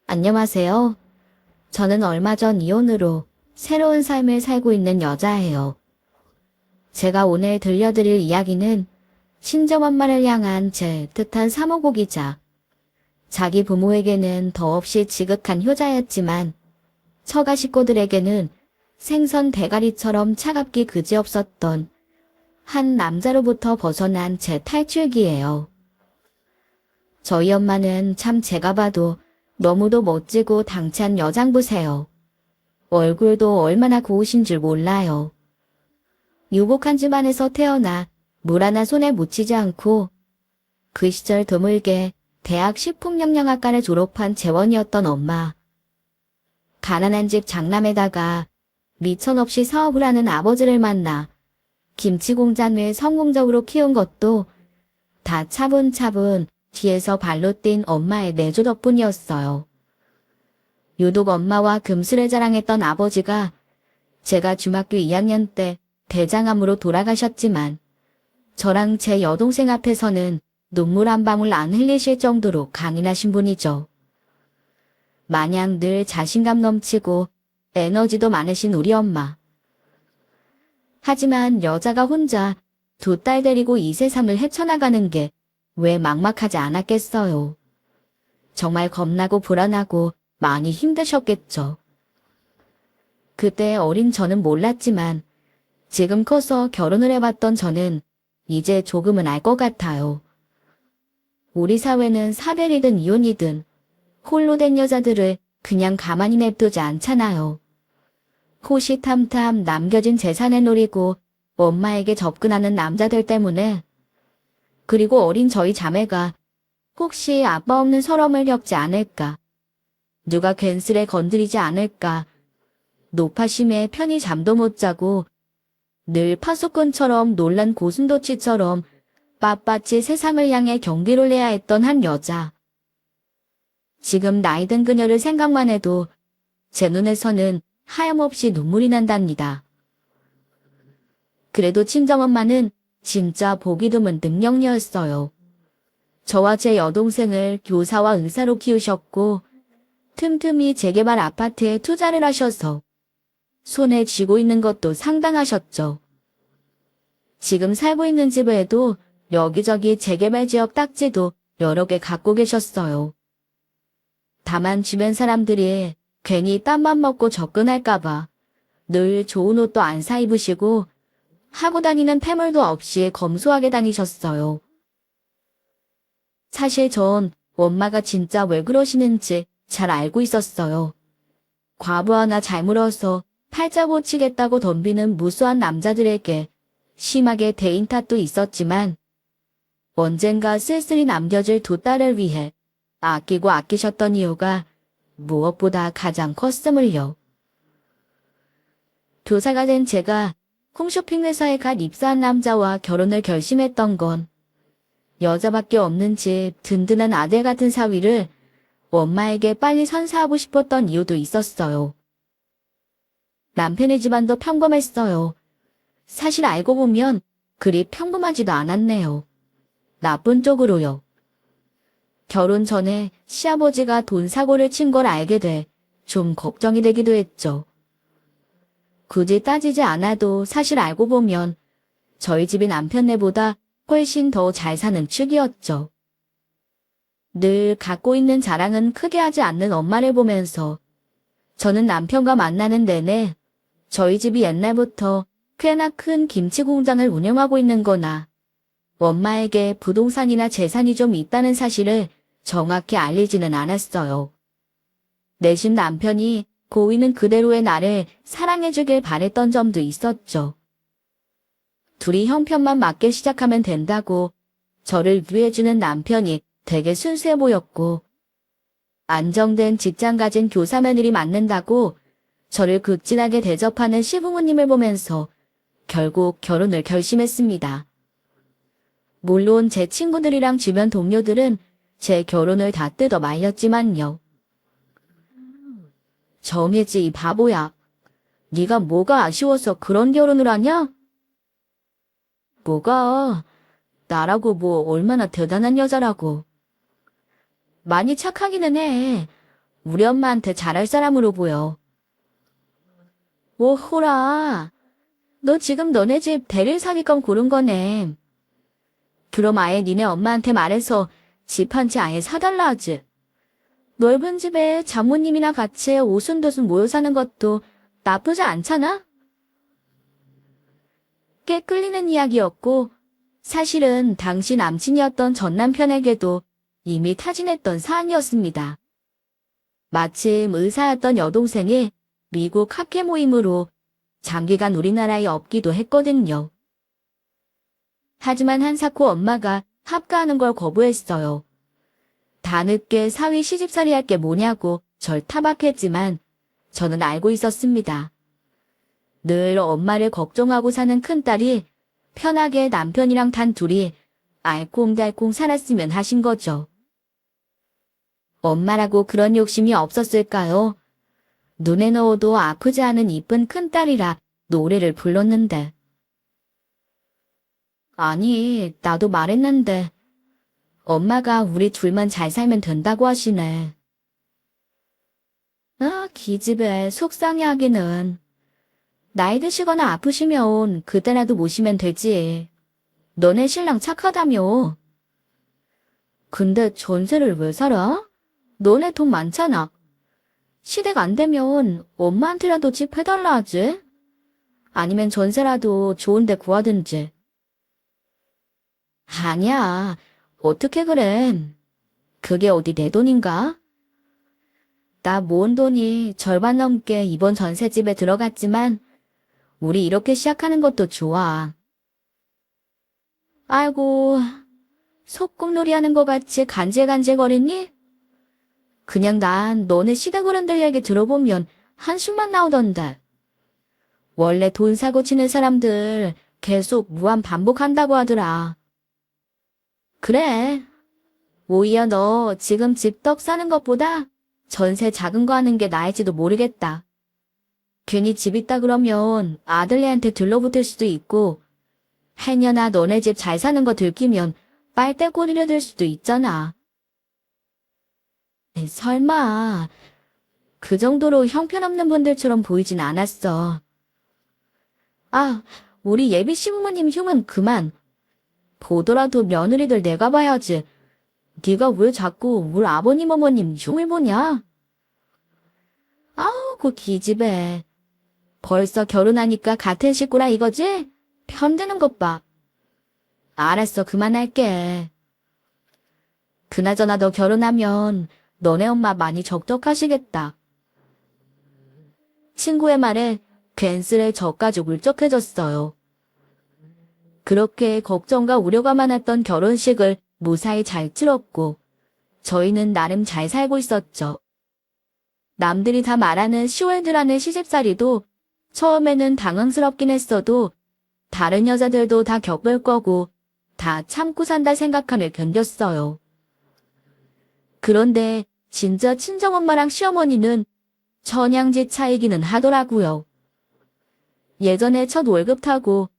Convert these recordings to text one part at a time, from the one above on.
안녕하세요. 저는 얼마 전 이혼으로 새로운 삶을 살고 있는 여자예요. 제가 오늘 들려드릴 이야기는 친정엄마를 향한 제 뜻한 사모곡이자 자기 부모에게는 더없이 지극한 효자였지만 처가 식구들에게는 생선 대가리처럼 차갑기 그지없었던 한 남자로부터 벗어난 제 탈출기예요. 저희 엄마는 참 제가 봐도 너무도 멋지고 당찬 여장부세요. 얼굴도 얼마나 고우신 줄 몰라요. 유복한 집안에서 태어나 물 하나 손에 묻히지 않고 그 시절 드물게 대학 식품영양학과를 졸업한 재원이었던 엄마. 가난한 집 장남에다가 미천없이 사업을 하는 아버지를 만나 김치 공장을 성공적으로 키운 것도 다 차분차분 뒤에서 발로 뛴 엄마의 내조 덕분이었어요. 유독 엄마와 금슬을 자랑했던 아버지가 제가 중학교 2학년 때 대장암으로 돌아가셨지만 저랑 제 여동생 앞에서는 눈물 한 방울 안 흘리실 정도로 강인하신 분이죠. 마냥 늘 자신감 넘치고 에너지도 많으신 우리 엄마. 하지만 여자가 혼자 두 딸 데리고 이 세상을 헤쳐나가는 게 왜 막막하지 않았겠어요. 정말 겁나고 불안하고 많이 힘드셨겠죠. 그때 어린 저는 몰랐지만 지금 커서 결혼을 해봤던 저는 이제 조금은 알 것 같아요. 우리 사회는 사별이든 이혼이든 홀로 된 여자들을 그냥 가만히 냅두지 않잖아요. 호시탐탐 남겨진 재산을 노리고 엄마에게 접근하는 남자들 때문에, 그리고 어린 저희 자매가 혹시 아빠 없는 서러움을 겪지 않을까, 누가 괜스레 건드리지 않을까, 노파심에 편히 잠도 못 자고 늘 파수꾼처럼 놀란 고슴도치처럼 빳빳이 세상을 향해 경비를 해야 했던 한 여자. 지금 나이 든 그녀를 생각만 해도 제 눈에서는 하염없이 눈물이 난답니다. 그래도 친정엄마는 진짜 보기 드문 능력녀였어요. 저와 제 여동생을 교사와 의사로 키우셨고 틈틈이 재개발 아파트에 투자를 하셔서 손에 쥐고 있는 것도 상당하셨죠. 지금 살고 있는 집에도 여기저기 재개발 지역 딱지도 여러 개 갖고 계셨어요. 다만 주변 사람들이 괜히 땀만 먹고 접근할까봐 늘 좋은 옷도 안 사 입으시고 하고 다니는 패물도 없이 검소하게 다니셨어요. 사실 전 엄마가 진짜 왜 그러시는지 잘 알고 있었어요. 과부 하나 잘 물어서 팔자 고치겠다고 덤비는 무수한 남자들에게 심하게 대인 탓도 있었지만 언젠가 쓸쓸히 남겨질 두 딸을 위해 아끼고 아끼셨던 이유가 무엇보다 가장 컸음을요. 교사가 된 제가 홈쇼핑 회사에 갓 입사한 남자와 결혼을 결심했던 건 여자밖에 없는 집 든든한 아들 같은 사위를 엄마에게 빨리 선사하고 싶었던 이유도 있었어요. 남편의 집안도 평범했어요. 사실 알고 보면 그리 평범하지도 않았네요. 나쁜 쪽으로요. 결혼 전에 시아버지가 돈 사고를 친 걸 알게 돼 좀 걱정이 되기도 했죠. 굳이 따지지 않아도 사실 알고 보면 저희 집이 남편네보다 훨씬 더 잘 사는 축이었죠. 늘 갖고 있는 자랑은 크게 하지 않는 엄마를 보면서 저는 남편과 만나는 내내 저희 집이 옛날부터 꽤나 큰 김치 공장을 운영하고 있는 거나 엄마에게 부동산이나 재산이 좀 있다는 사실을 정확히 알리지는 않았어요. 내심 남편이 고이는 그대로의 나를 사랑해주길 바랬던 점도 있었죠. 둘이 형편만 맞게 시작하면 된다고 저를 위해주는 남편이 되게 순수해 보였고, 안정된 직장 가진 교사 며느리 맞는다고 저를 극진하게 대접하는 시부모님을 보면서 결국 결혼을 결심했습니다. 물론 제 친구들이랑 주변 동료들은 제 결혼을 다 뜯어 말렸지만요. 정혜지 이 바보야. 네가 뭐가 아쉬워서 그런 결혼을 하냐? 뭐가? 나라고 뭐 얼마나 대단한 여자라고. 많이 착하기는 해. 우리 엄마한테 잘할 사람으로 보여. 오호라. 너 지금 너네 집 대를 사기건 고른 거네. 그럼 아예 니네 엄마한테 말해서 집 한 채 아예 사달라 하지. 넓은 집에 장모님이나 같이 오순도순 모여 사는 것도 나쁘지 않잖아? 꽤 끌리는 이야기였고 사실은 당시 남친이었던 전 남편에게도 이미 타진했던 사안이었습니다. 마침 의사였던 여동생이 미국 학회 모임으로 장기간 우리나라에 없기도 했거든요. 하지만 한사코 엄마가 합가하는 걸 거부했어요. 다 늦게 사위 시집살이 할 게 뭐냐고 절 타박했지만 저는 알고 있었습니다. 늘 엄마를 걱정하고 사는 큰딸이 편하게 남편이랑 단 둘이 알콩달콩 살았으면 하신 거죠. 엄마라고 그런 욕심이 없었을까요? 눈에 넣어도 아프지 않은 이쁜 큰딸이라 노래를 불렀는데. 아니, 나도 말했는데 엄마가 우리 둘만 잘 살면 된다고 하시네. 아, 기집애 속상해하기는. 나이 드시거나 아프시면 그때라도 모시면 되지. 너네 신랑 착하다며. 근데 전세를 왜 살아? 너네 돈 많잖아. 시댁 안 되면 엄마한테라도 집 해달라 하지. 아니면 전세라도 좋은 데 구하든지. 아니야. 어떻게 그래. 그게 어디 내 돈인가? 나 모은 돈이 절반 넘게 이번 전셋집에 들어갔지만 우리 이렇게 시작하는 것도 좋아. 아이고, 소꿉놀이 하는 것 같이 간질간질거리니? 그냥 난 너네 시댁 어른들 얘기 들어보면 한숨만 나오던데. 원래 돈 사고 치는 사람들 계속 무한 반복한다고 하더라. 그래. 오히려 너 지금 집 떡 사는 것보다 전세 작은 거 하는 게 나을지도 모르겠다. 괜히 집 있다 그러면 아들네한테 들러붙을 수도 있고 해녀나 너네 집 잘 사는 거 들키면 빨대 꼬리를 들 수도 있잖아. 설마 그 정도로 형편없는 분들처럼 보이진 않았어. 아, 우리 예비 시부모님 흉은 그만. 보더라도 며느리들 내가 봐야지. 네가 왜 자꾸 우리 아버님 어머님 흉을 보냐? 아우, 그 기집애. 벌써 결혼하니까 같은 식구라 이거지? 편드는 것 봐. 알았어, 그만할게. 그나저나 너 결혼하면 너네 엄마 많이 적적하시겠다. 친구의 말에 괜스레 저까지 울적해졌어요. 그렇게 걱정과 우려가 많았던 결혼식을 무사히 잘 치렀고 저희는 나름 잘 살고 있었죠. 남들이 다 말하는 10월들 안에 시집살이도 처음에는 당황스럽긴 했어도 다른 여자들도 다 겪을 거고 다 참고 산다 생각하며 견뎠어요. 그런데 진짜 친정엄마랑 시어머니는 천양지 차이기는 하더라고요. 예전에 첫 월급 타고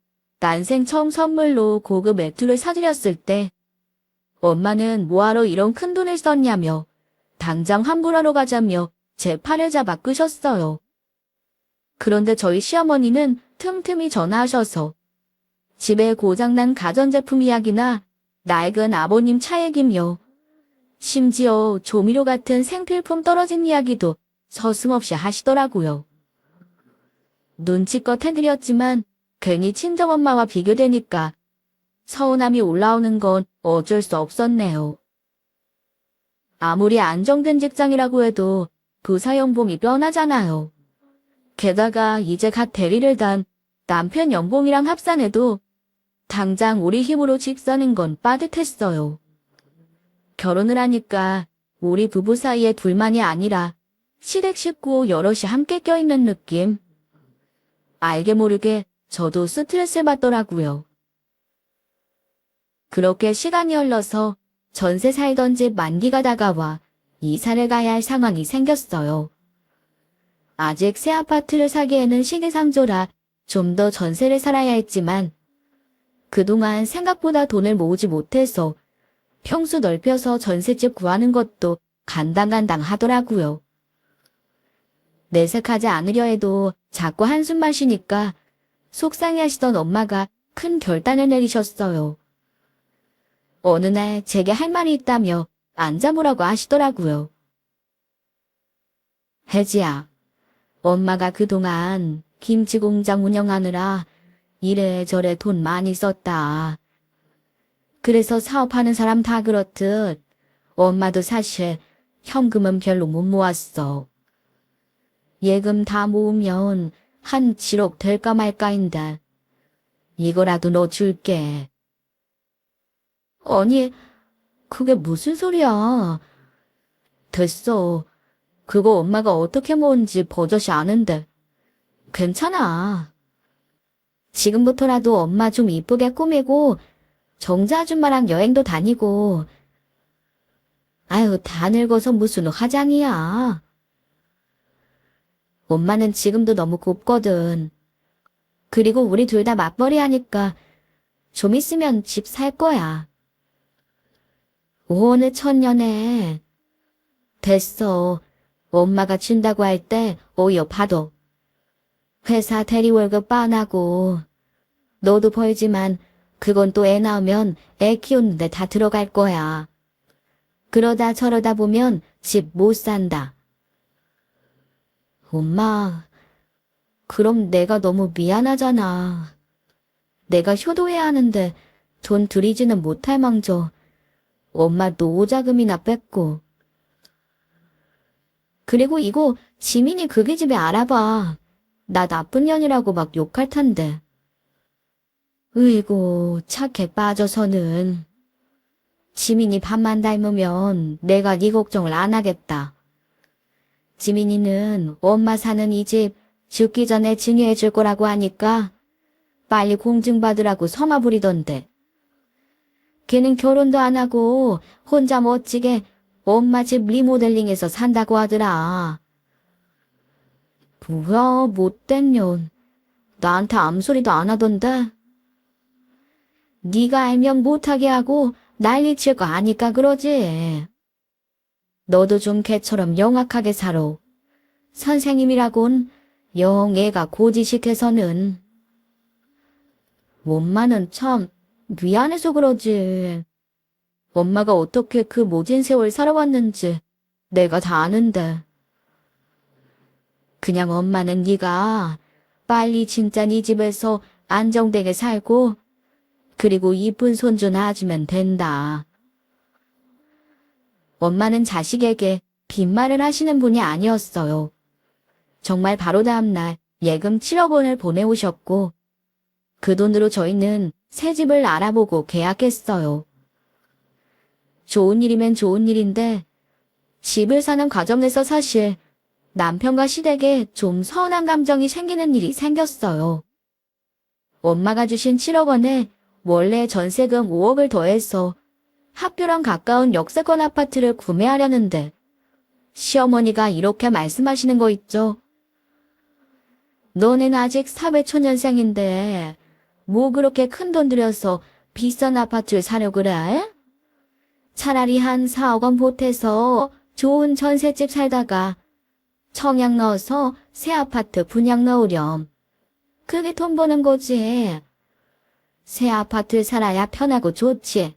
난생 처음 선물로 고급 외투를 사드렸을 때 엄마는 뭐하러 이런 큰 돈을 썼냐며 당장 환불하러 가자며 제 팔을 잡아 끄셨어요. 그런데 저희 시어머니는 틈틈이 전화하셔서 집에 고장난 가전제품 이야기나 낡은 아버님 차 얘기며 심지어 조미료 같은 생필품 떨어진 이야기도 서슴없이 하시더라고요. 눈치껏 해드렸지만 괜히 친정엄마와 비교되니까 서운함이 올라오는 건 어쩔 수 없었네요. 아무리 안정된 직장이라고 해도 부사연봉이 뻔하잖아요. 게다가 이제 갓 대리를 단 남편 연봉이랑 합산해도 당장 우리 힘으로 집 사는 건 빠듯했어요. 결혼을 하니까 우리 부부 사이에 둘만이 아니라 시댁 식구 여럿이 함께 껴있는 느낌. 알게 모르게 저도 스트레스를 받더라고요. 그렇게 시간이 흘러서 전세 살던 집 만기가 다가와 이사를 가야 할 상황이 생겼어요. 아직 새 아파트를 사기에는 시기상조라 좀 더 전세를 살아야 했지만 그동안 생각보다 돈을 모으지 못해서 평수 넓혀서 전셋집 구하는 것도 간당간당 하더라고요. 내색하지 않으려 해도 자꾸 한숨만 쉬니까 속상해하시던 엄마가 큰 결단을 내리셨어요. 어느 날 제게 할 말이 있다며 앉아보라고 하시더라고요. 혜지야, 엄마가 그동안 김치 공장 운영하느라 이래저래 돈 많이 썼다. 그래서 사업하는 사람 다 그렇듯 엄마도 사실 현금은 별로 못 모았어. 예금 다 모으면 한 7억 될까 말까인데 이거라도 너 줄게. 아니, 그게 무슨 소리야. 됐어. 그거 엄마가 어떻게 모은지 버젓이 아는데. 괜찮아. 지금부터라도 엄마 좀 이쁘게 꾸미고 정자 아줌마랑 여행도 다니고. 아유, 다 늙어서 무슨 화장이야. 엄마는 지금도 너무 곱거든. 그리고 우리 둘 다 맞벌이 하니까 좀 있으면 집 살 거야. 어느 천년에. 됐어. 엄마가 준다고 할 때 오여 봐도. 회사 대리 월급 빤하고. 너도 벌지만 그건 또 애 낳으면 애 키우는데 다 들어갈 거야. 그러다 저러다 보면 집 못 산다. 엄마, 그럼 내가 너무 미안하잖아. 내가 효도해야 하는데 돈 들이지는 못할 망정 엄마 노후자금이나 뺐고. 그리고 이거 지민이 그게 집에 알아봐. 나 나쁜 년이라고 막 욕할 텐데. 으이고 착해 빠져서는. 지민이 밥만 닮으면 내가 네 걱정을 안 하겠다. 지민이는 엄마 사는 이 집 죽기 전에 증여해 줄 거라고 하니까 빨리 공증받으라고 서마 부리던데. 걔는 결혼도 안 하고 혼자 멋지게 엄마 집 리모델링해서 산다고 하더라. 뭐야, 못된 년. 나한테 암소리도 안 하던데. 네가 알면 못하게 하고 난리 칠 거 아니까 그러지. 너도 좀 걔처럼 영악하게 살아. 선생님이라곤 영 애가 고지식해서는. 엄마는 참 미안해서 그러지. 엄마가 어떻게 그 모진 세월 살아왔는지 내가 다 아는데. 그냥 엄마는 네가 빨리 진짜 네 집에서 안정되게 살고 그리고 이쁜 손주 낳아주면 된다. 엄마는 자식에게 빈말을 하시는 분이 아니었어요. 정말 바로 다음날 예금 7억 원을 보내오셨고 그 돈으로 저희는 새 집을 알아보고 계약했어요. 좋은 일이면 좋은 일인데 집을 사는 과정에서 사실 남편과 시댁에 좀 서운한 감정이 생기는 일이 생겼어요. 엄마가 주신 7억 원에 원래 전세금 5억을 더해서 학교랑 가까운 역세권 아파트를 구매하려는데 시어머니가 이렇게 말씀하시는 거 있죠. 너넨 아직 사회초년생인데 뭐 그렇게 큰 돈 들여서 비싼 아파트를 사려 그래? 차라리 한 4억 원 보태서 좋은 전셋집 살다가 청약 넣어서 새 아파트 분양 넣으렴. 그게 돈 버는 거지. 새 아파트 살아야 편하고 좋지.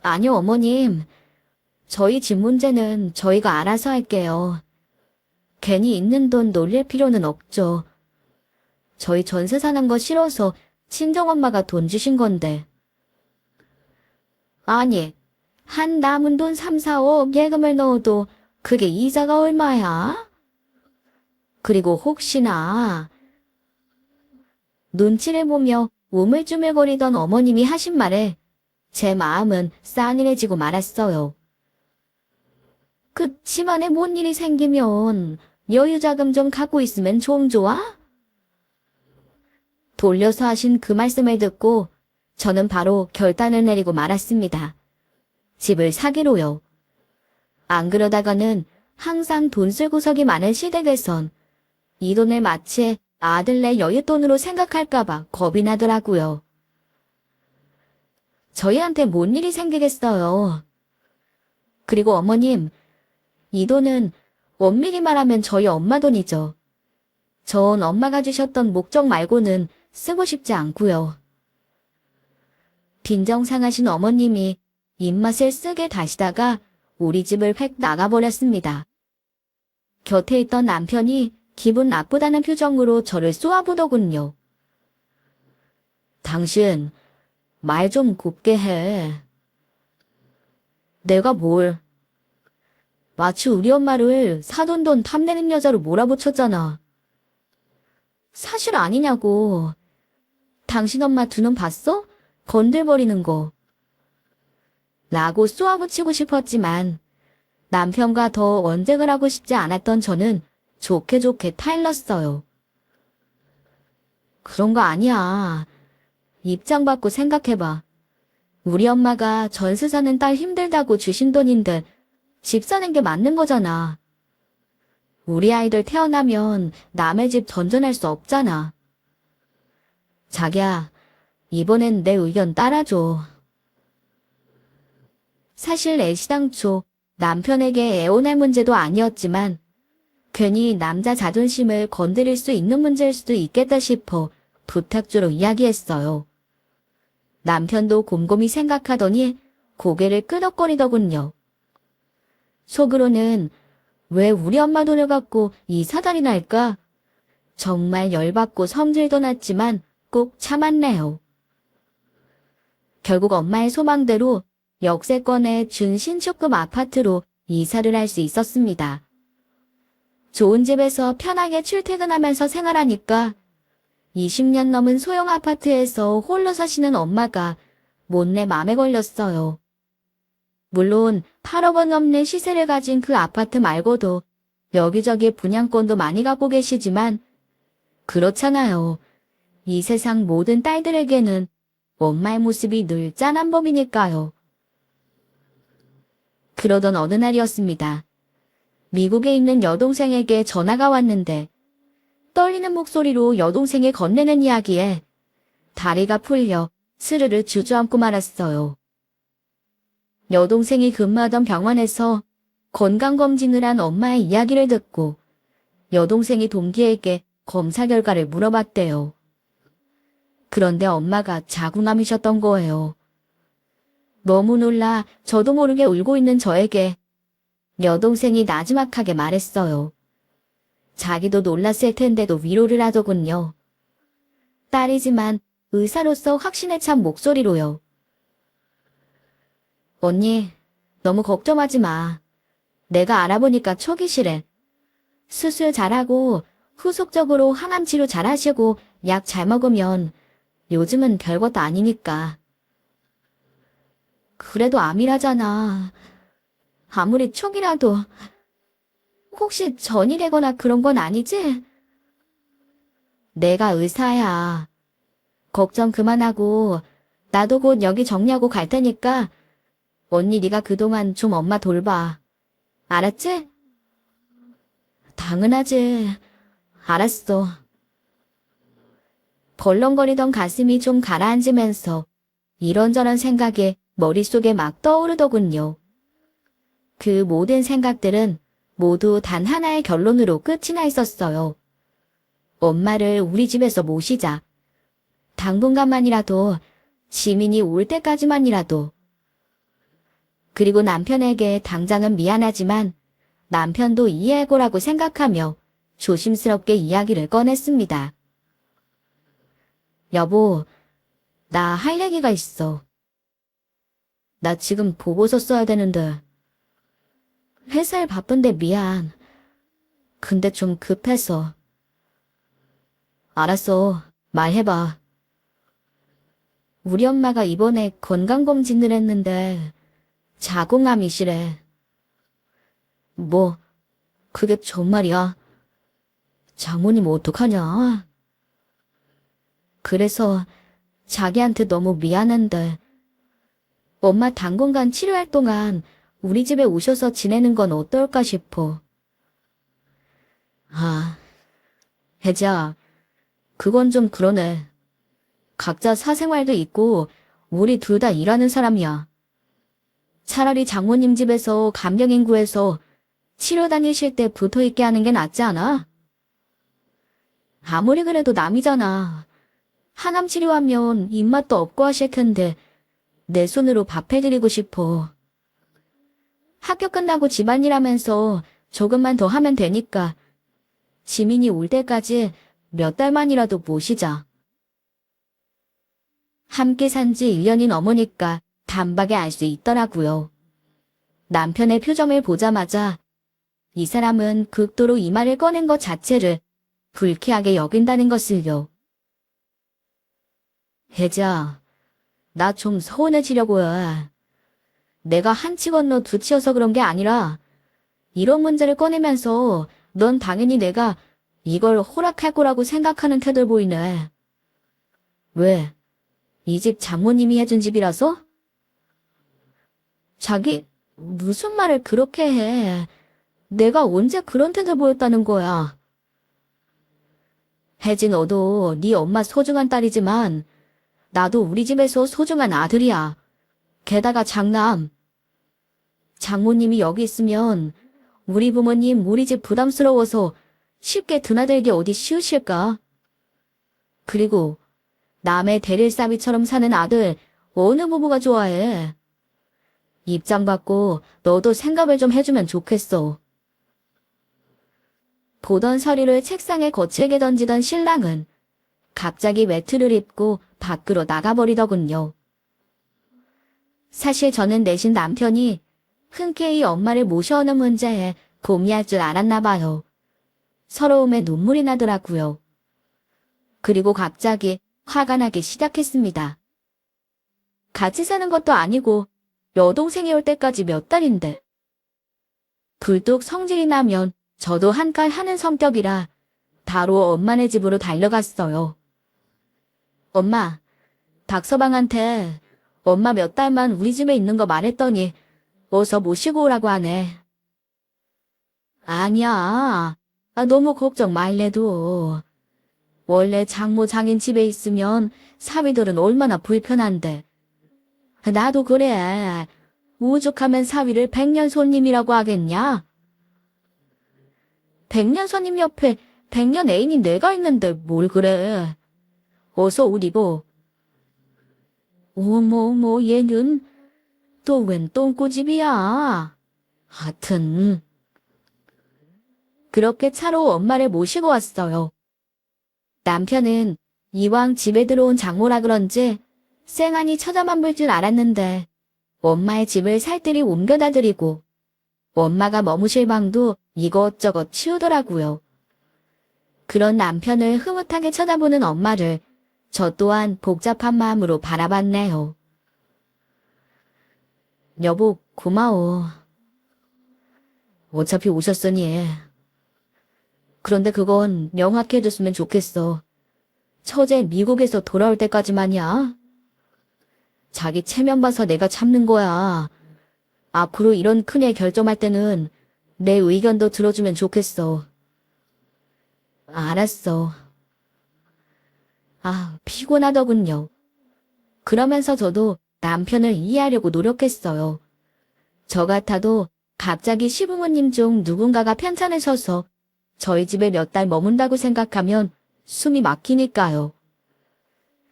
아니요, 어머님. 저희 집 문제는 저희가 알아서 할게요. 괜히 있는 돈 놀릴 필요는 없죠. 저희 전세 사는 거 싫어서 친정엄마가 돈 주신 건데. 아니, 한 남은 돈 3, 4억 예금을 넣어도 그게 이자가 얼마야? 그리고 혹시나 눈치를 보며 우물쭈물거리던 어머님이 하신 말에 제 마음은 싸늘해지고 말았어요. 그 집안에 뭔 일이 생기면 여유자금 좀 갖고 있으면 좀 좋아? 돌려서 하신 그 말씀을 듣고 저는 바로 결단을 내리고 말았습니다. 집을 사기로요. 안 그러다가는 항상 돈 쓸 구석이 많은 시댁에선 이 돈을 마치 아들네 여윳돈으로 생각할까봐 겁이 나더라고요. 저희한테 뭔 일이 생기겠어요. 그리고 어머님, 이 돈은 엄밀히 말하면 저희 엄마 돈이죠. 전 엄마가 주셨던 목적 말고는 쓰고 싶지 않고요. 빈정상하신 어머님이 입맛을 쓰게 다시다가 우리 집을 획 나가버렸습니다. 곁에 있던 남편이 기분 나쁘다는 표정으로 저를 쏘아보더군요. 당신, 말 좀 곱게 해. 내가 뭘. 마치 우리 엄마를 사돈돈 탐내는 여자로 몰아붙였잖아. 사실 아니냐고. 당신 엄마 두 눈 봤어? 건들버리는 거. 라고 쏘아붙이고 싶었지만 남편과 더 언쟁을 하고 싶지 않았던 저는 좋게 좋게 타일렀어요. 그런 거 아니야. 입장 바꿔 생각해봐. 우리 엄마가 전세 사는 딸 힘들다고 주신 돈인데 집 사는 게 맞는 거잖아. 우리 아이들 태어나면 남의 집 전전할 수 없잖아. 자기야, 이번엔 내 의견 따라줘. 사실 애시당초 남편에게 애원할 문제도 아니었지만 괜히 남자 자존심을 건드릴 수 있는 문제일 수도 있겠다 싶어 부탁조로 이야기했어요. 남편도 곰곰이 생각하더니 고개를 끄덕거리더군요. 속으로는 왜 우리 엄마 돈을 갖고 이 사달이 날까? 정말 열받고 성질도 났지만 꼭 참았네요. 결국 엄마의 소망대로 역세권의 준신축급 아파트로 이사를 할 수 있었습니다. 좋은 집에서 편하게 출퇴근하면서 생활하니까 20년 넘은 소형 아파트에서 홀로 사시는 엄마가 못내 맘에 걸렸어요. 물론 8억 원 넘는 시세를 가진 그 아파트 말고도 여기저기 분양권도 많이 갖고 계시지만 그렇잖아요. 이 세상 모든 딸들에게는 엄마의 모습이 늘 짠한 법이니까요. 그러던 어느 날이었습니다. 미국에 있는 여동생에게 전화가 왔는데 떨리는 목소리로 여동생이 건네는 이야기에 다리가 풀려 스르르 주저앉고 말았어요. 여동생이 근무하던 병원에서 건강검진을 한 엄마의 이야기를 듣고 여동생이 동기에게 검사 결과를 물어봤대요. 그런데 엄마가 자궁암이셨던 거예요. 너무 놀라 저도 모르게 울고 있는 저에게 여동생이 나지막하게 말했어요. 자기도 놀랐을 텐데도 위로를 하더군요. 딸이지만 의사로서 확신에 찬 목소리로요. 언니, 너무 걱정하지 마. 내가 알아보니까 초기실에. 수술 잘하고 후속적으로 항암 치료 잘하시고 약 잘 먹으면 요즘은 별것도 아니니까. 그래도 암이라잖아. 아무리 초기라도 혹시 전이 되거나 그런 건 아니지? 내가 의사야. 걱정 그만하고 나도 곧 여기 정리하고 갈 테니까 언니 네가 그동안 좀 엄마 돌봐. 알았지? 당연하지. 알았어. 벌렁거리던 가슴이 좀 가라앉으면서 이런저런 생각이 머릿속에 막 떠오르더군요. 그 모든 생각들은 모두 단 하나의 결론으로 끝이 나 있었어요. 엄마를 우리 집에서 모시자. 당분간만이라도, 지민이 올 때까지만이라도. 그리고 남편에게 당장은 미안하지만 남편도 이해해보라고 생각하며 조심스럽게 이야기를 꺼냈습니다. 여보, 나 할 얘기가 있어. 나 지금 보고서 써야 되는데. 회사일 바쁜데 미안. 근데 좀 급해서. 알았어. 말해봐. 우리 엄마가 이번에 건강검진을 했는데 자궁암이시래. 뭐, 그게 정말이야? 장모님 어떡하냐? 그래서 자기한테 너무 미안한데 엄마 당분간 치료할 동안 우리 집에 오셔서 지내는 건 어떨까 싶어. 아, 혜지야, 그건 좀 그러네. 각자 사생활도 있고 우리 둘 다 일하는 사람이야. 차라리 장모님 집에서 간병인 구해서 치료 다니실 때 붙어 있게 하는 게 낫지 않아? 아무리 그래도 남이잖아. 항암 치료하면 입맛도 없고 하실 텐데 내 손으로 밥 해드리고 싶어. 학교 끝나고 집안일 하면서 조금만 더 하면 되니까 지민이 올 때까지 몇 달만이라도 모시자. 함께 산 지 1년이 넘으니까 단박에 알 수 있더라고요. 남편의 표정을 보자마자 이 사람은 극도로 이 말을 꺼낸 것 자체를 불쾌하게 여긴다는 것을요. 혜자, 나 좀 서운해지려고 해. 내가 한 치 건너 두 치여서 그런 게 아니라 이런 문제를 꺼내면서 넌 당연히 내가 이걸 허락할 거라고 생각하는 태도를 보이네. 왜? 이 집 장모님이 해준 집이라서? 자기 무슨 말을 그렇게 해. 내가 언제 그런 태도를 보였다는 거야. 혜진 너도 네 엄마 소중한 딸이지만 나도 우리 집에서 소중한 아들이야. 게다가 장남. 장모님이 여기 있으면 우리 부모님 우리 집 부담스러워서 쉽게 드나들기 어디 쉬우실까? 그리고 남의 대릴사비처럼 사는 아들 어느 부부가 좋아해? 입장 받고 너도 생각을 좀 해주면 좋겠어. 보던 서류를 책상에 거칠게 던지던 신랑은 갑자기 외투를 입고 밖으로 나가버리더군요. 사실 저는 내신 남편이 흔쾌히 엄마를 모셔오는 문제에 고민할 줄 알았나 봐요. 서러움에 눈물이 나더라고요. 그리고 갑자기 화가 나기 시작했습니다. 같이 사는 것도 아니고 여동생이 올 때까지 몇 달인데. 불뚝 성질이 나면 저도 한칼 하는 성격이라 바로 엄마네 집으로 달려갔어요. 엄마, 박서방한테 엄마 몇 달만 우리 집에 있는 거 말했더니 어서 모시고 오라고 하네. 아니야. 너무 걱정 말래도. 원래 장모 장인 집에 있으면 사위들은 얼마나 불편한데. 나도 그래. 오죽하면 사위를 백년 손님이라고 하겠냐? 백년 손님 옆에 백년 애인이 내가 있는데 뭘 그래. 어서 오리고. 어머 얘는 또 웬 똥꼬집이야. 하여튼 그렇게 차로 엄마를 모시고 왔어요. 남편은 이왕 집에 들어온 장모라 그런지 쌩하니 쳐다만 볼 줄 알았는데 엄마의 집을 살뜰히 옮겨다 드리고 엄마가 머무실 방도 이것저것 치우더라고요. 그런 남편을 흐뭇하게 쳐다보는 엄마를 저 또한 복잡한 마음으로 바라봤네요. 여보, 고마워. 어차피 오셨으니. 그런데 그건 명확히 해줬으면 좋겠어. 처제 미국에서 돌아올 때까지만이야. 자기 체면 봐서 내가 참는 거야. 앞으로 이런 큰일 결정할 때는 내 의견도 들어주면 좋겠어. 알았어. 피곤하더군요. 그러면서 저도 남편을 이해하려고 노력했어요. 저 같아도 갑자기 시부모님 중 누군가가 편찮으셔서 저희 집에 몇 달 머문다고 생각하면 숨이 막히니까요.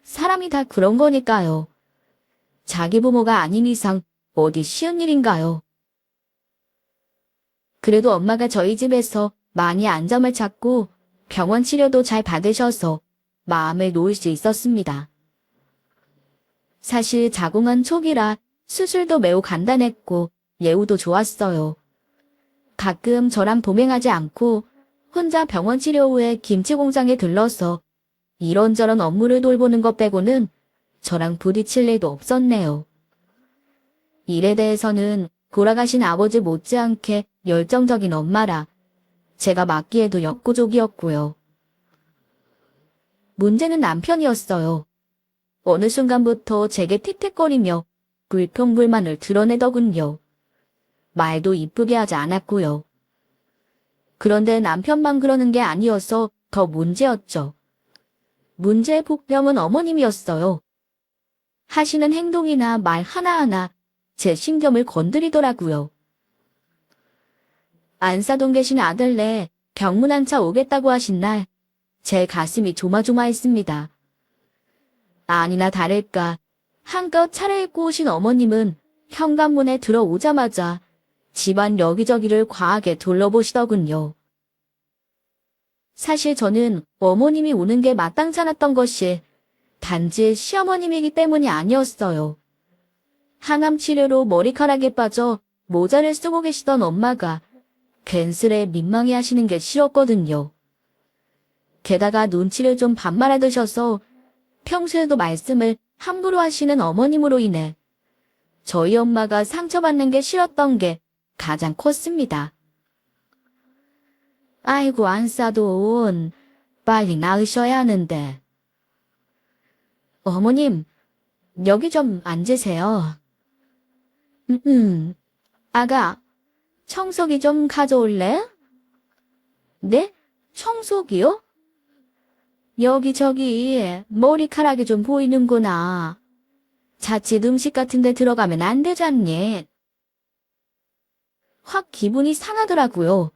사람이 다 그런 거니까요. 자기 부모가 아닌 이상 어디 쉬운 일인가요? 그래도 엄마가 저희 집에서 많이 안정을 찾고 병원 치료도 잘 받으셔서 마음을 놓을 수 있었습니다. 사실 자궁은 초기라 수술도 매우 간단했고 예후도 좋았어요. 가끔 저랑 동행하지 않고 혼자 병원 치료 후에 김치 공장에 들러서 이런저런 업무를 돌보는 것 빼고는 저랑 부딪힐 일도 없었네요. 일에 대해서는 돌아가신 아버지 못지않게 열정적인 엄마라 제가 맡기에도 역부족이었고요. 문제는 남편이었어요. 어느 순간부터 제게 틱틱거리며 불평불만을 드러내더군요. 말도 이쁘게 하지 않았고요. 그런데 남편만 그러는 게 아니어서 더 문제였죠. 문제의 복병은 어머님이었어요. 하시는 행동이나 말 하나하나 제 신경을 건드리더라고요. 안사동 계신 아들네 병문안차 오겠다고 하신 날 제 가슴이 조마조마했습니다. 아니나 다를까 한껏 차려입고 오신 어머님은 현관문에 들어오자마자 집안 여기저기를 과하게 둘러보시더군요. 사실 저는 어머님이 오는 게 마땅치 않았던 것이 단지 시어머님이기 때문이 아니었어요. 항암 치료로 머리카락에 빠져 모자를 쓰고 계시던 엄마가 괜스레 민망해 하시는 게 싫었거든요. 게다가 눈치를 좀 반말하드셔서 평소에도 말씀을 함부로 하시는 어머님으로 인해 저희 엄마가 상처받는 게 싫었던 게 가장 컸습니다. 아이고 안사돈 빨리 나으셔야 하는데. 어머님 여기 좀 앉으세요. 아가 청소기 좀 가져올래? 네? 청소기요? 여기저기 머리카락이 좀 보이는구나. 자칫 음식 같은 데 들어가면 안 되잖니. 확 기분이 상하더라고요.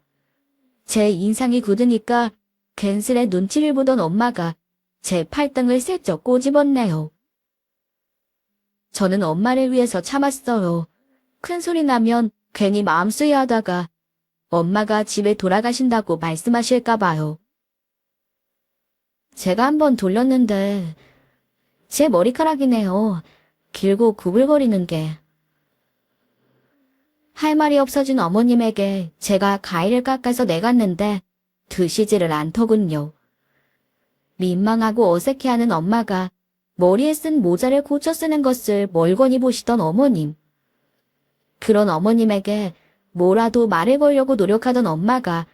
제 인상이 굳으니까 괜스레 눈치를 보던 엄마가 제 팔등을 슬쩍 꼬집었네요. 저는 엄마를 위해서 참았어요. 큰 소리 나면 괜히 마음 쓰여하다가 엄마가 집에 돌아가신다고 말씀하실까 봐요. 제가 한번 돌렸는데 제 머리카락이네요. 길고 구불거리는 게. 할 말이 없어진 어머님에게 제가 가위를 깎아서 내갔는데 드시지를 않더군요. 민망하고 어색해하는 엄마가 머리에 쓴 모자를 고쳐 쓰는 것을 멀거니 보시던 어머님. 그런 어머님에게 뭐라도 말을 걸려고 노력하던 엄마가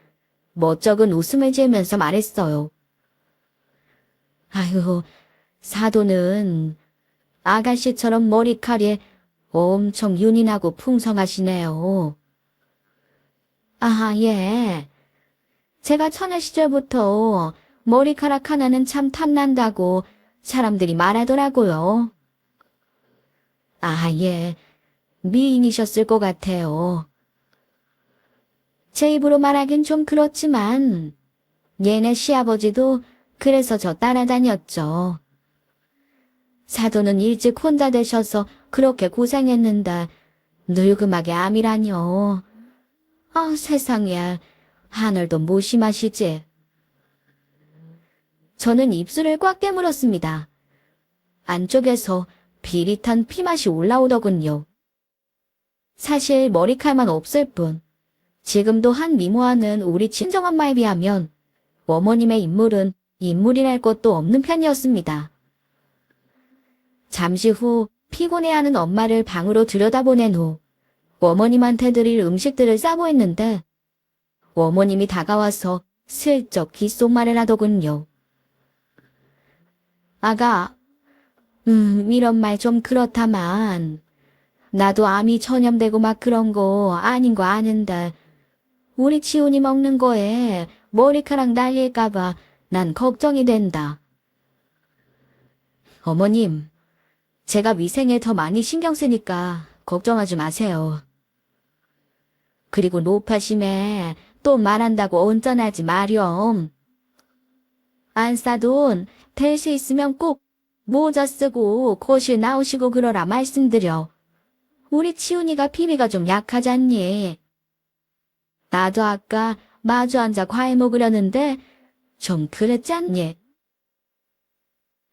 멋쩍은 웃음을 지으면서 말했어요. 아유, 사돈은 아가씨처럼 머리칼이 엄청 윤인하고 풍성하시네요. 아, 예. 제가 처녀 시절부터 머리카락 하나는 참 탐난다고 사람들이 말하더라고요. 아, 예. 미인이셨을 것 같아요. 제 입으로 말하긴 좀 그렇지만 얘네 시아버지도 그래서 저 따라다녔죠. 사돈은 일찍 혼자 되셔서 그렇게 고생했는데 늙음하게 암이라뇨. 아, 세상에. 하늘도 무심하시지. 저는 입술을 꽉 깨물었습니다. 안쪽에서 비릿한 피맛이 올라오더군요. 사실 머리칼만 없을 뿐 지금도 한 미모하는 우리 친정엄마에 비하면 어머님의 인물은 인물이랄 것도 없는 편이었습니다. 잠시 후 피곤해하는 엄마를 방으로 들여다보낸 후 어머님한테 드릴 음식들을 싸보했는데 어머님이 다가와서 슬쩍 귓속말을 하더군요. 아가, 이런 말 좀 그렇다만 나도 암이 전염되고 막 그런 거 아닌 거 아는데 우리 치훈이 먹는 거에 머리카락 날릴까봐 난 걱정이 된다. 어머님, 제가 위생에 더 많이 신경 쓰니까 걱정하지 마세요. 그리고 노파심에 또 말한다고 온전하지 마렴. 안사돈 될 수 있으면 꼭 모자 쓰고 거실 나오시고 그러라 말씀드려. 우리 치훈이가 피비가 좀 약하잖니. 나도 아까 마주 앉아 과일 먹으려는데 좀 그랬잖니.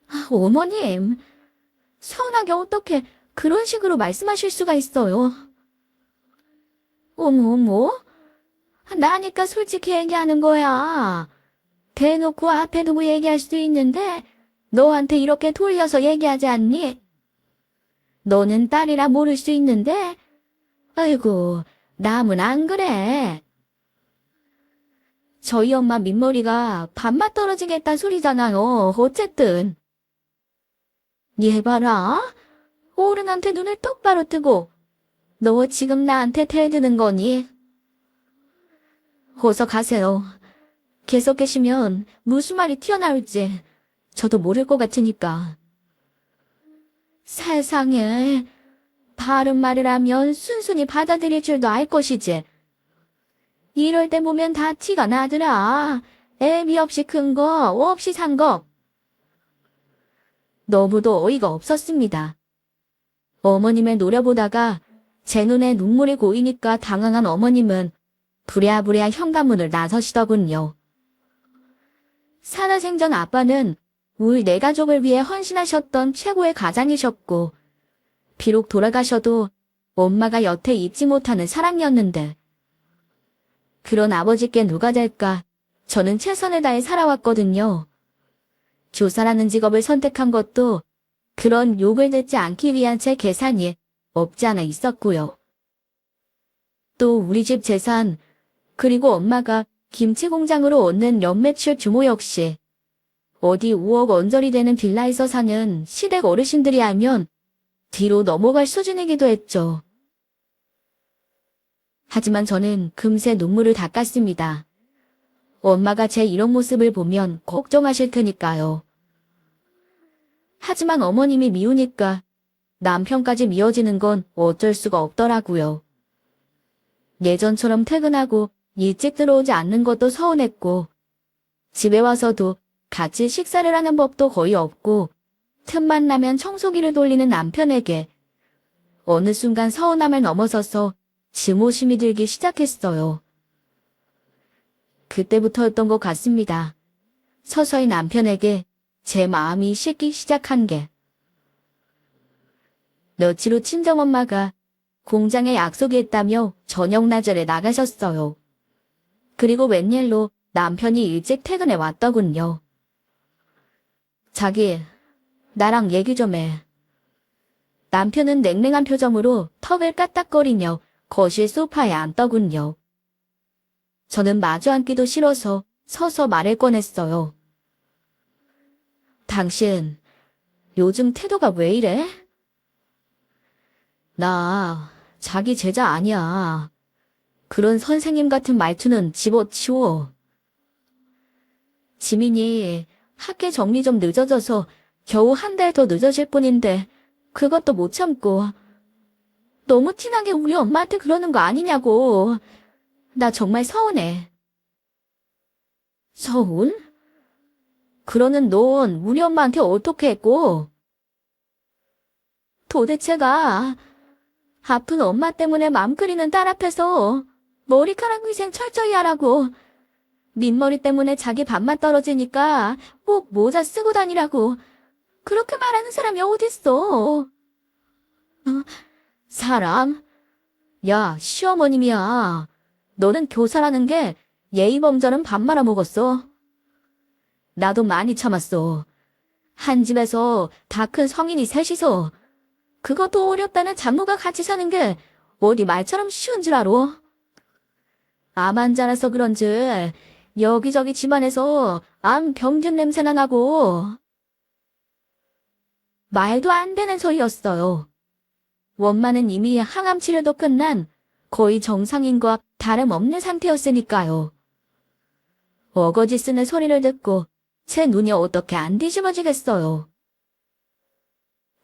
아, 어머님, 서운하게 어떻게 그런 식으로 말씀하실 수가 있어요. 어머, 나니까 솔직히 얘기하는 거야. 대놓고 앞에 두고 얘기할 수도 있는데 너한테 이렇게 돌려서 얘기하지 않니? 너는 딸이라 모를 수 있는데 아이고, 남은 안 그래. 저희 엄마 민머리가 밥맛 떨어지겠다 소리잖아요. 어쨌든. 얘 봐라. 어른한테 눈을 똑바로 뜨고 너 지금 나한테 대드는 거니? 어서 가세요. 계속 계시면 무슨 말이 튀어나올지 저도 모를 것 같으니까. 세상에, 바른 말을 하면 순순히 받아들일 줄도 알 것이지. 이럴 때 보면 다 티가 나더라. 애비 없이 큰 거, 없이 산 거. 너무도 어이가 없었습니다. 어머님을 노려보다가 제 눈에 눈물이 고이니까 당황한 어머님은 부랴부랴 현관문을 나서시더군요. 살아생전 아빠는 우리 네 가족을 위해 헌신하셨던 최고의 가장이셨고, 비록 돌아가셔도 엄마가 여태 잊지 못하는 사랑이었는데, 그런 아버지께 누가 될까? 저는 최선을 다해 살아왔거든요. 교사라는 직업을 선택한 것도 그런 욕을 듣지 않기 위한 제 계산이 없지 않아 있었고요. 또 우리 집 재산, 그리고 엄마가 김치 공장으로 얻는 연매출 규모 역시 어디 5억 언저리 되는 빌라에서 사는 시댁 어르신들이 알면 뒤로 넘어갈 수준이기도 했죠. 하지만 저는 금세 눈물을 닦았습니다. 엄마가 제 이런 모습을 보면 걱정하실 테니까요. 하지만 어머님이 미우니까 남편까지 미워지는 건 어쩔 수가 없더라고요. 예전처럼 퇴근하고 일찍 들어오지 않는 것도 서운했고, 집에 와서도 같이 식사를 하는 법도 거의 없고, 틈만 나면 청소기를 돌리는 남편에게 어느 순간 서운함을 넘어서서 증오심이 들기 시작했어요. 그때부터였던 것 같습니다. 서서히 남편에게 제 마음이 식기 시작한 게. 며칠 후 친정엄마가 공장에 약속이 있다며 저녁 나절에 나가셨어요. 그리고 웬일로 남편이 일찍 퇴근해 왔더군요. 자기, 나랑 얘기 좀 해. 남편은 냉랭한 표정으로 턱을 까딱거리며 거실 소파에 앉더군요. 저는 마주 앉기도 싫어서 서서 말을 꺼냈어요. 당신, 요즘 태도가 왜 이래? 나, 자기 제자 아니야. 그런 선생님 같은 말투는 집어치워. 지민이 학회 정리 좀 늦어져서 겨우 한 달 더 늦어질 뿐인데 그것도 못 참고 너무 티나게 우리 엄마한테 그러는 거 아니냐고. 나 정말 서운해. 서운? 그러는 넌 우리 엄마한테 어떻게 했고? 도대체가 아픈 엄마 때문에 맘 끓이는 딸 앞에서 머리카락 위생 철저히 하라고. 민머리 때문에 자기 밥맛 떨어지니까 꼭 모자 쓰고 다니라고. 그렇게 말하는 사람이 어딨어. 사람? 야, 시어머님이야. 너는 교사라는 게 예의범절은 밥 말아먹었어. 나도 많이 참았어. 한 집에서 다 큰 성인이 셋이서 그것도 어렵다는 장모가 같이 사는 게 어디 말처럼 쉬운 줄 알아? 암 환자라서 그런지 여기저기 집안에서 암 병균 냄새나 나고. 말도 안 되는 소리였어요. 원마는 이미 항암 치료도 끝난 거의 정상인과 다름없는 상태였으니까요. 어거지 쓰는 소리를 듣고 제 눈이 어떻게 안 뒤집어지겠어요.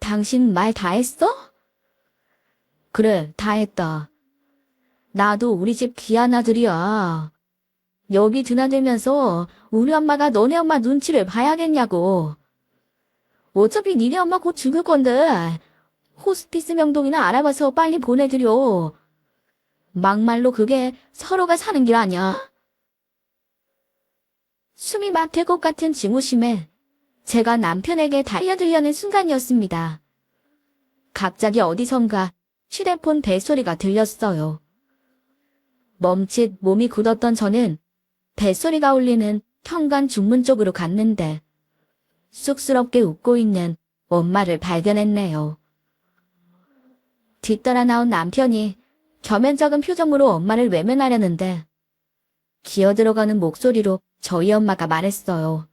당신 말 다 했어? 그래, 다 했다. 나도 우리 집 귀한 아들이야. 여기 드나들면서 우리 엄마가 너네 엄마 눈치를 봐야겠냐고. 어차피 니네 엄마 곧 죽을 건데 호스피스 명동이나 알아봐서 빨리 보내드려. 막말로 그게 서로가 사는 길 아냐? 숨이 막힐 것 같은 증오심에 제가 남편에게 달려들려는 순간이었습니다. 갑자기 어디선가 휴대폰 벨소리가 들렸어요. 멈칫 몸이 굳었던 저는 벨소리가 울리는 현관 중문 쪽으로 갔는데 쑥스럽게 웃고 있는 엄마를 발견했네요. 뒤따라 나온 남편이 겸연쩍은 표정으로 엄마를 외면하려는데 기어들어가는 목소리로 저희 엄마가 말했어요.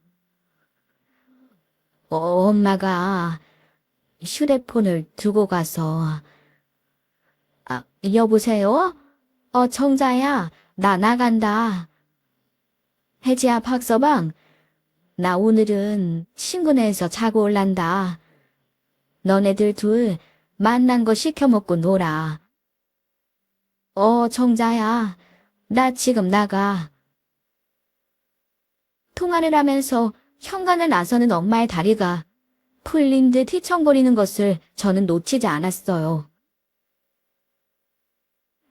엄마가 휴대폰을 두고 가서. 여보세요? 정자야, 나 나간다. 혜지야, 박서방, 나 오늘은 친구네에서 자고 올란다. 너네들 둘 만난 거 시켜 먹고 놀아. 정자야, 나 지금 나가. 통화를 하면서 현관을 나서는 엄마의 다리가 풀린 듯 휘청거리는 것을 저는 놓치지 않았어요.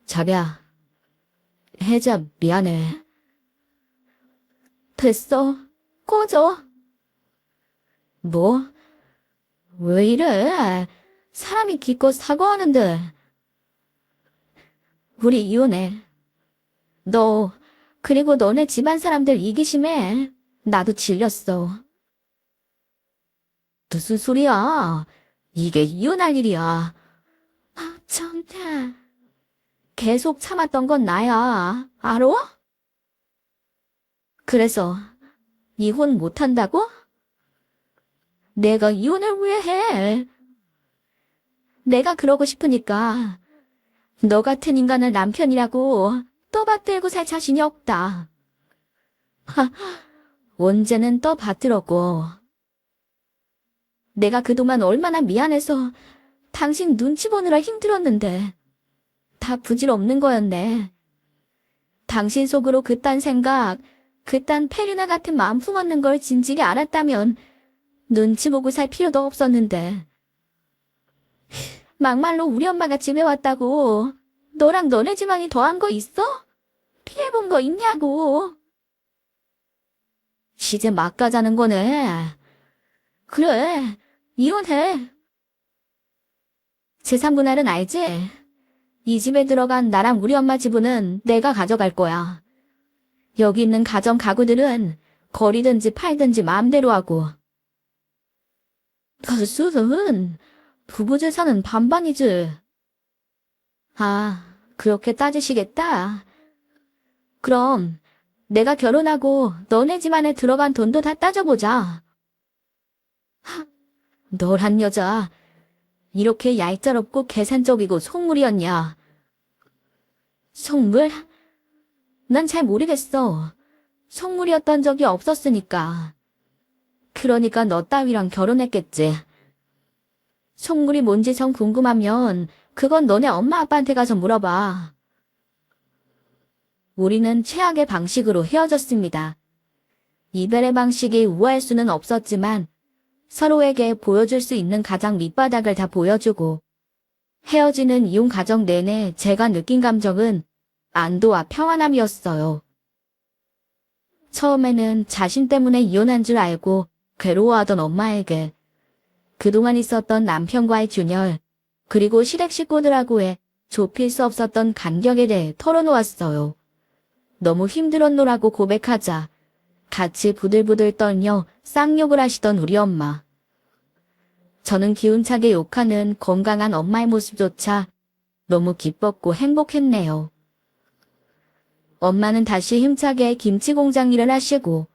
자기야, 혜자 미안해. 됐어. 꺼져. 뭐? 왜 이래? 사람이 기껏 사과하는데. 우리 이혼해. 너, 그리고 너네 집안 사람들 이기심해. 나도 질렸어. 무슨 소리야? 이게 이혼할 일이야. 아, 참다. 계속 참았던 건 나야. 알아? 그래서 이혼 못한다고? 내가 이혼을 왜 해? 내가 그러고 싶으니까. 너 같은 인간을 남편이라고 떠받들고 살 자신이 없다. 하, 언제는 떠받들었고. 내가 그동안 얼마나 미안해서 당신 눈치 보느라 힘들었는데 다 부질없는 거였네. 당신 속으로 그딴 생각, 그딴 페르나 같은 마음 품었는 걸 진작에 알았다면 눈치 보고 살 필요도 없었는데. 막말로 우리 엄마가 집에 왔다고 너랑 너네 집안이 더한 거 있어? 피해본 거 있냐고. 이제 막 가자는 거네. 그래, 이혼해. 재산분할은 알지? 이 집에 들어간 나랑 우리 엄마 지분은 내가 가져갈 거야. 여기 있는 가전 가구들은 버리든지 팔든지 마음대로 하고. 무슨 부부 재산은 반반이지. 아, 그렇게 따지시겠다. 그럼 내가 결혼하고 너네 집안에 들어간 돈도 다 따져보자. 너란 여자 이렇게 얄짤없고 계산적이고 속물이었냐? 속물? 난 잘 모르겠어. 속물이었던 적이 없었으니까. 그러니까 너 따위랑 결혼했겠지. 속물이 뭔지 정 궁금하면 그건 너네 엄마 아빠한테 가서 물어봐. 우리는 최악의 방식으로 헤어졌습니다. 이별의 방식이 우아할 수는 없었지만 서로에게 보여줄 수 있는 가장 밑바닥을 다 보여주고 헤어지는 이혼 과정 내내 제가 느낀 감정은 안도와 평안함이었어요. 처음에는 자신 때문에 이혼한 줄 알고 괴로워하던 엄마에게 그동안 있었던 남편과의 균열, 그리고 시댁 식구들하고의 좁힐 수 없었던 간격에 대해 털어놓았어요. 너무 힘들었노라고 고백하자 같이 부들부들 떨며 쌍욕을 하시던 우리 엄마. 저는 기운차게 욕하는 건강한 엄마의 모습조차 너무 기뻤고 행복했네요. 엄마는 다시 힘차게 김치 공장 일을 하시고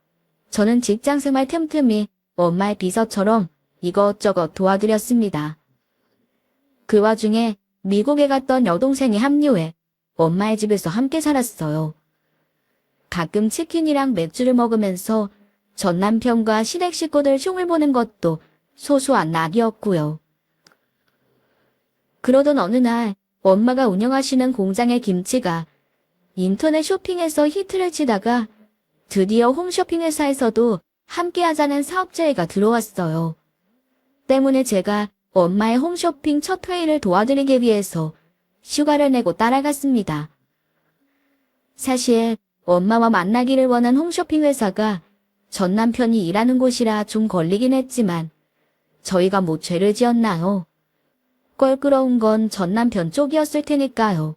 저는 직장생활 틈틈이 엄마의 비서처럼 이것저것 도와드렸습니다. 그 와중에 미국에 갔던 여동생이 합류해 엄마의 집에서 함께 살았어요. 가끔 치킨이랑 맥주를 먹으면서 전 남편과 시댁 식구들 흉을 보는 것도 소소한 낙이었고요. 그러던 어느 날 엄마가 운영하시는 공장의 김치가 인터넷 쇼핑에서 히트를 치다가 드디어 홈쇼핑 회사에서도 함께 하자는 사업 제의가 들어왔어요. 때문에 제가 엄마의 홈쇼핑 첫 회의를 도와드리기 위해서 휴가를 내고 따라갔습니다. 사실 엄마와 만나기를 원한 홈쇼핑 회사가 전 남편이 일하는 곳이라 좀 걸리긴 했지만 저희가 뭐 죄를 지었나요? 껄끄러운 건 전 남편 쪽이었을 테니까요.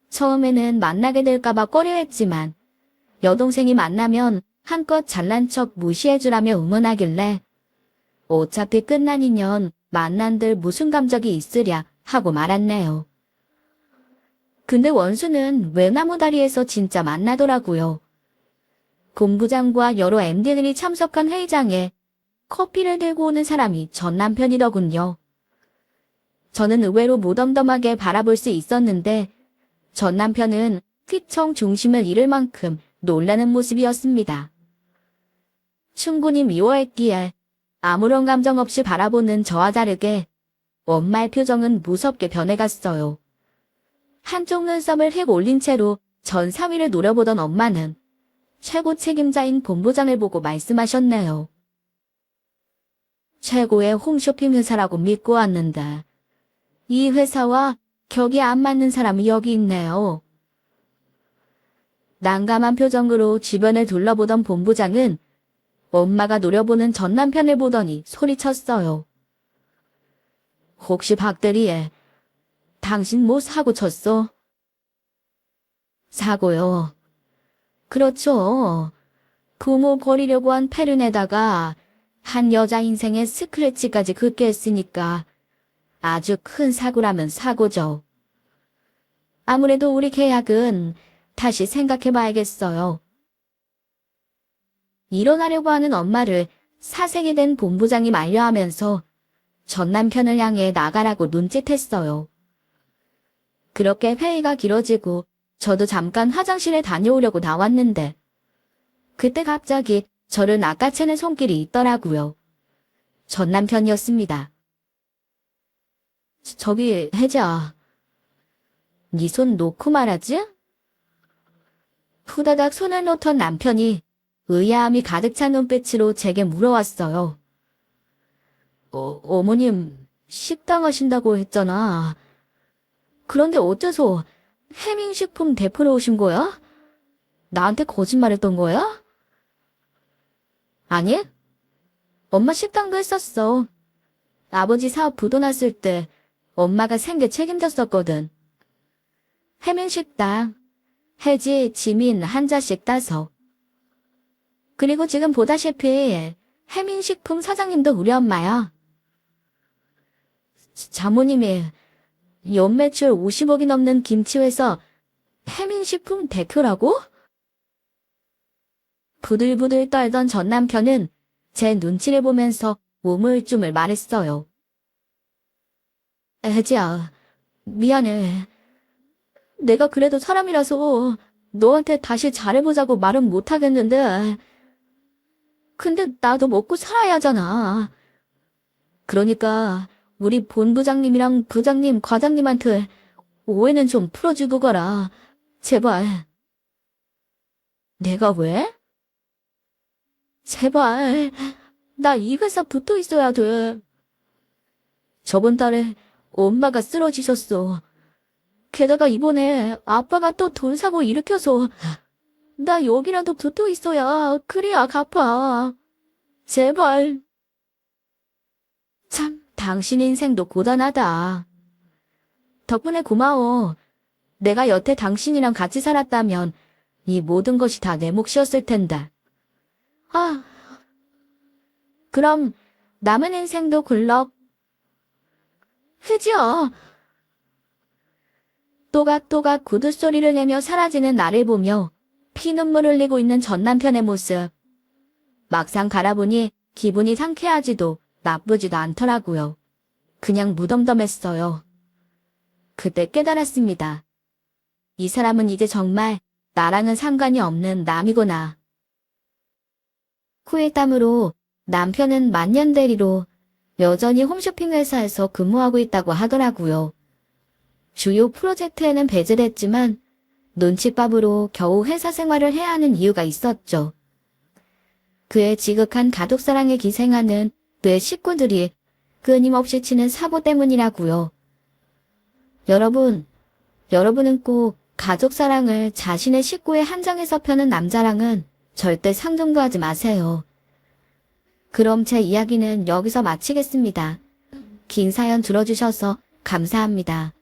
처음에는 만나게 될까봐 꺼려했지만 여동생이 만나면 한껏 잘난 척 무시해주라며 응원하길래 어차피 끝난 인연 만난들 무슨 감정이 있으랴 하고 말았네요. 근데 원수는 외나무다리에서 진짜 만나더라고요. 본부장과 여러 MD들이 참석한 회의장에 커피를 들고 오는 사람이 전 남편이더군요. 저는 의외로 무덤덤하게 바라볼 수 있었는데 전 남편은 휘청 중심을 잃을 만큼 놀라는 모습이었습니다. 충분히 미워했기에 아무런 감정 없이 바라보는 저와 다르게 엄마의 표정은 무섭게 변해갔어요. 한쪽 눈썹을 휙 올린 채로 전 사위를 노려보던 엄마는 최고 책임자인 본부장을 보고 말씀하셨네요. 최고의 홈쇼핑 회사라고 믿고 왔는데 이 회사와 격이 안 맞는 사람이 여기 있네요. 난감한 표정으로 주변을 둘러보던 본부장은 엄마가 노려보는 전 남편을 보더니 소리쳤어요. 혹시 박대리에 당신 뭐 사고 쳤어? 사고요. 그렇죠. 부모 버리려고 한 페륜에다가 한 여자 인생의 스크래치까지 긋게 했으니까 아주 큰 사고라면 사고죠. 아무래도 우리 계약은 다시 생각해봐야겠어요. 일어나려고 하는 엄마를 사색이 된 본부장이 만류하면서 전 남편을 향해 나가라고 눈짓했어요. 그렇게 회의가 길어지고 저도 잠깐 화장실에 다녀오려고 나왔는데 그때 갑자기 저를 낚아채는 손길이 있더라고요. 전 남편이었습니다. 저기 혜자, 네 손 놓고 말하지? 후다닥 손을 놓던 남편이 의아함이 가득 찬 눈빛으로 제게 물어왔어요. 어머님 식당 하신다고 했잖아. 그런데 어째서 해민식품 대표로 오신 거야? 나한테 거짓말했던 거야? 아니, 엄마 식당도 했었어. 아버지 사업 부도 났을 때 엄마가 생계 책임졌었거든. 해민식당, 혜지, 지민 한 자씩 따서. 그리고 지금 보다시피 해민식품 사장님도 우리 엄마야. 자모님이 연매출 50억이 넘는 김치회사 해민식품 대표라고? 부들부들 떨던 전 남편은 제 눈치를 보면서 우물쭈물 말했어요. 혜지야, 미안해. 내가 그래도 사람이라서 너한테 다시 잘해보자고 말은 못하겠는데 근데 나도 먹고 살아야 하잖아. 그러니까 우리 본부장님이랑 부장님, 과장님한테 오해는 좀 풀어주고 가라. 제발. 내가 왜? 제발. 나 이 회사 붙어 있어야 돼. 저번 달에 엄마가 쓰러지셨어. 게다가 이번에 아빠가 또 돈 사고 일으켜서 나 여기라도 붙어 있어야 그래야 갚아. 제발. 참, 당신 인생도 고단하다. 덕분에 고마워. 내가 여태 당신이랑 같이 살았다면 이 모든 것이 다 내 몫이었을 텐데. 아, 그럼 남은 인생도 굴럭. 혜지야. 또각또각 구두소리를 내며 사라지는 나를 보며 피눈물 흘리고 있는 전 남편의 모습. 막상 갈아보니 기분이 상쾌하지도 나쁘지도 않더라고요. 그냥 무덤덤했어요. 그때 깨달았습니다. 이 사람은 이제 정말 나랑은 상관이 없는 남이구나. 후일담으로 남편은 만년대리로 여전히 홈쇼핑 회사에서 근무하고 있다고 하더라고요. 주요 프로젝트에는 배제됐지만 눈칫밥으로 겨우 회사 생활을 해야 하는 이유가 있었죠. 그의 지극한 가족사랑에 기생하는 뇌 식구들이 끊임없이 치는 사고 때문이라고요. 여러분은 꼭 가족사랑을 자신의 식구에 한정해서 펴는 남자랑은 절대 상종도 하지 마세요. 그럼 제 이야기는 여기서 마치겠습니다. 긴 사연 들어주셔서 감사합니다.